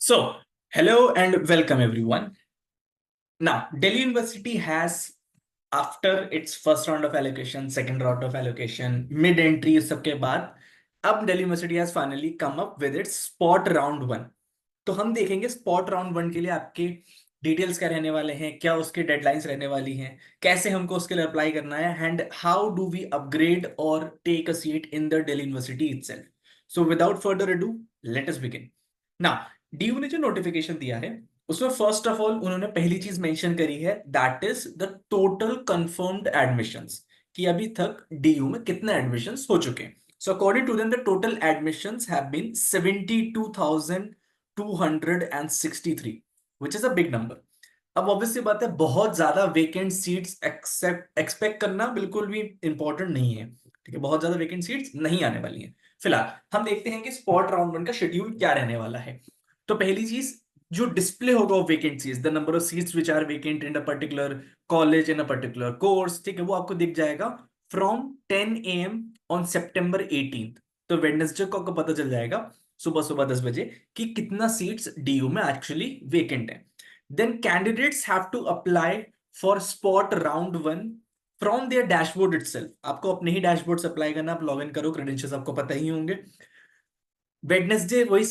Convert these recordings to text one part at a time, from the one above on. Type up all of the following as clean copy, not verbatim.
So, hello and welcome everyone. Now, Delhi University has, after its first round of allocation, second round of allocation, mid-entry इस सबके बाद, अब Delhi University has finally come up with its spot round one. तो हम देखेंगे spot round one के लिए आपके डिटेल्स क्या रहने वाले हैं, क्या उसके डेडलाइंस रहने वाली हैं, कैसे हमको उसके लिए अप्लाई करना है and how do we upgrade और take a seat in the Delhi University itself. So without further ado, let us begin. Now DU ने जो नोटिफिकेशन दिया है उसमें फर्स्ट ऑफ ऑल उन्होंने पहली चीज मेंशन करी है, that is the total confirmed admissions, कि अभी तक डीयू में कितने एडमिशंस हो चुके हैं. So according to them, the total admissions have been 72,263, which is a big number. अब ऑब्वियसली बात है, बहुत ज्यादा वेकेंट सीट्स एक्सपेक्ट करना बिल्कुल भी इंपॉर्टेंट नहीं है. ठीक है, बहुत ज्यादा वेकेंट सीट्स नहीं आने वाली हैं. फिलहाल हम देखते हैं कि स्पॉट राउंड वन का शेड्यूल क्या रहने वाला है. तो पहली चीज, जो डिस्प्ले होगा of vacancies, the number of seats which are vacant in a particular college in a particular course, ठीक है, वो आपको दिख जाएगा from 10 AM on September 18th. तो वेडनेसडे को आपको पता चल जाएगा सुबह सुबह 10 बजे कि कितना सीट्स डीयू में एक्चुअली वेकेंट है. Then candidates have to apply for spot round one from their dashboard itself. आपको अपने ही डैशबोर्ड से अप्लाई करना, आप लॉग इन करो, क्रेडेंशियल्स आपको पता ही होंगे. वेडनेसडे वही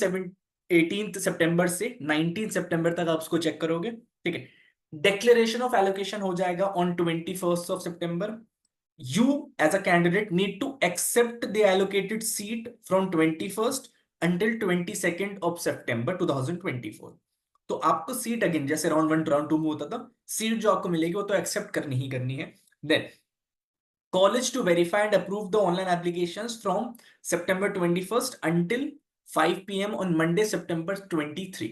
18 सितंबर से 19 सितंबर तक आप उसको चेक करोगे. ठीक है, डिक्लेरेशन ऑफ एलोकेशन हो जाएगा on 21st September. You as a candidate need to accept the allocated seat from 21st until 22nd of September 2024. तो आपको सीट अगेन जैसे राउंड वन राउंड टू में होता था, सीट जो आपको मिलेगी वो तो एक्सेप्ट करनी ही करनी है. Then college to verify and approve the online applications from September 21st until 5 PM on Monday September 23.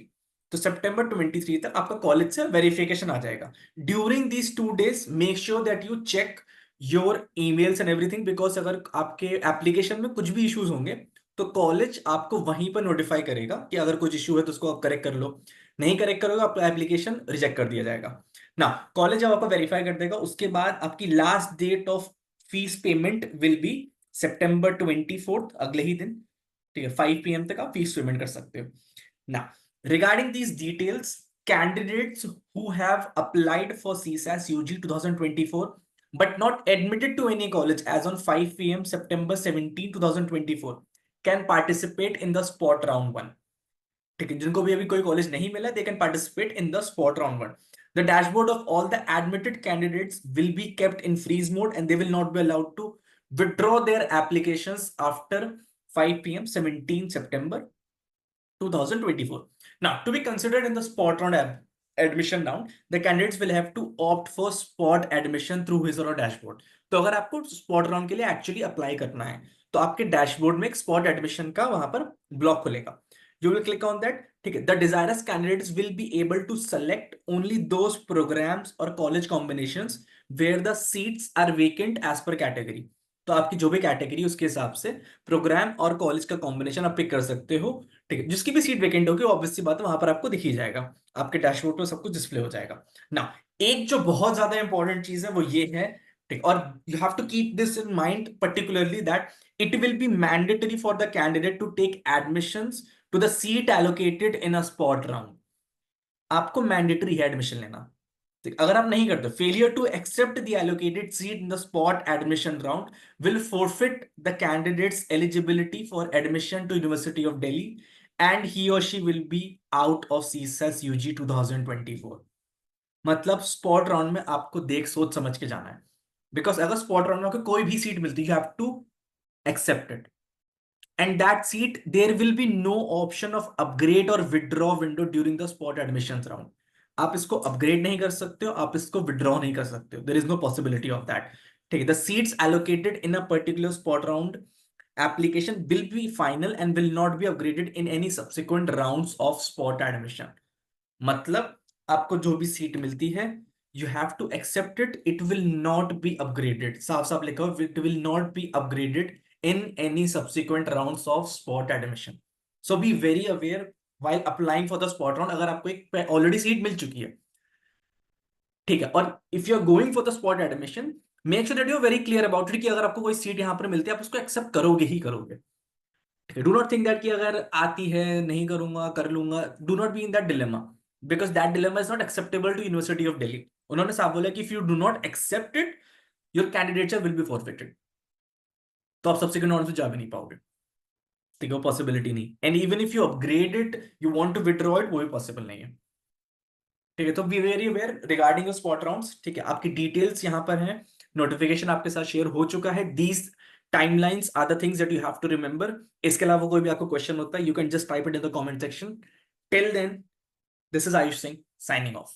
तो September 23 तक आपका कॉलेज से वेरिफिकेशन आ जाएगा. During these 2 days make sure that you check your emails and everything, because अगर आपके application में कुछ भी इश्यूज होंगे तो कॉलेज आपको वहीं पर नोटिफाई करेगा कि अगर कुछ इश्यू है तो उसको आप करेक्ट कर लो, नहीं करेक्ट करोगे आपका एप्लीकेशन रिजेक्ट कर दिया जाएगा. ना कॉलेज जब आपको वेरीफाई कर देगा उसके बाद आपकी last date of fees payment will be September 24th, अगले ही दिन. ठीक है, 5 PM तक आप फीस पेमेंट कर सकते हो. ना regarding these details, candidates who have applied for CSAS UG 2024 but not admitted to any college as on 5 PM September 17, 2024 can participate in the spot round one. ठीक है, जिनको भी अभी कोई कॉलेज नहीं मिला, they can participate in the spot round one. The dashboard of all the admitted candidates will be kept in freeze mode and they will not be allowed to withdraw their applications after 5 PM 17 September 2024. Now, to be considered in the spot round admission round, the candidates will have to opt for spot admission through his or her dashboard. तो अगर आपको spot round के लिए actually apply करना है तो आपके dashboard में एक स्पॉट एडमिशन का वहां पर ब्लॉक खुलेगा. You will click on that. ठीक है, the desirous candidates will be able to select only those programmes और college combinations where the seats are vacant as per category. तो आपकी जो भी कैटेगरी उसके हिसाब से प्रोग्राम और कॉलेज का कॉम्बिनेशन आप पिक कर सकते हो. ठीक है, जिसकी भी सीट वेकेंट होगी ऑब्वियसली बात है वहां पर आपको दिख ही जाएगा, आपके डैशबोर्ड पर सब कुछ डिस्प्ले हो जाएगा. ना एक जो बहुत ज्यादा इंपॉर्टेंट चीज है वो ये है, ठीक, और you have to keep this in mind particularly that it will be mandatory for the candidate to take admissions to the seat allocated in a spot round. आपको मैंडेटरी है एडमिशन लेना. अगर आप नहीं करते, failure to accept the allocated seat in the spot admission round will forfeit the candidate's eligibility for admission to university of Delhi and he और she will be out of CSAS UG 2024. मतलब spot round में आपको देख सोच समझ के जाना है, बिकॉज अगर स्पॉट राउंड में आपको कोई भी सीट मिलती है you have to accept it. And that seat, there will be no option of upgrade or withdraw window during the spot admissions round. आप इसको अपग्रेड नहीं कर सकते हो, आप इसको विड्रॉ नहीं कर सकते हो. There is no possibility of that. ठीक है, the seats allocated in a particular spot round application will be final and will not be upgraded in any subsequent rounds of spot admission. मतलब आपको जो भी सीट मिलती है you have to accept it, it will not be upgraded. साफ साफ लिखा हो, it will not be upgraded in any subsequent rounds of spot admission. So be very aware while applying for the spot round. अगर आपको एक already seat मिल चुकी है, ठीक है, और if you are going for the spot admission, make sure that you are very clear about it कि अगर आपको कोई सीट यहां पर मिलती है आप उसको एक्सेप्ट करोगे ही करोगे. डू नॉट थिंक दैट कि अगर आती है नहीं करूंगा कर लूंगा, do not be in that dilemma, because that dilemma is not acceptable to university of Delhi. उन्होंने साफ बोला कि if you do not accept it your candidature will be forfeited, तो आप सबसेकेंड राउंड से जा भी नहीं पाओगे, ठीक है, वो पॉसिबिलिटी नहीं। And even if you upgrade it, you want to withdraw it, वो भी पॉसिबल नहीं है, ठीक है। तो be very aware regarding spot rounds, ठीक है। आपकी डिटेल्स यहां पर हैं, नोटिफिकेशन आपके साथ शेयर हो चुका है। These timelines are the things that you have to remember. इसके अलावा कोई भी आपको क्वेश्चन होता है, you can just type it in the comment section. Till then, this is Ayush Singh signing of.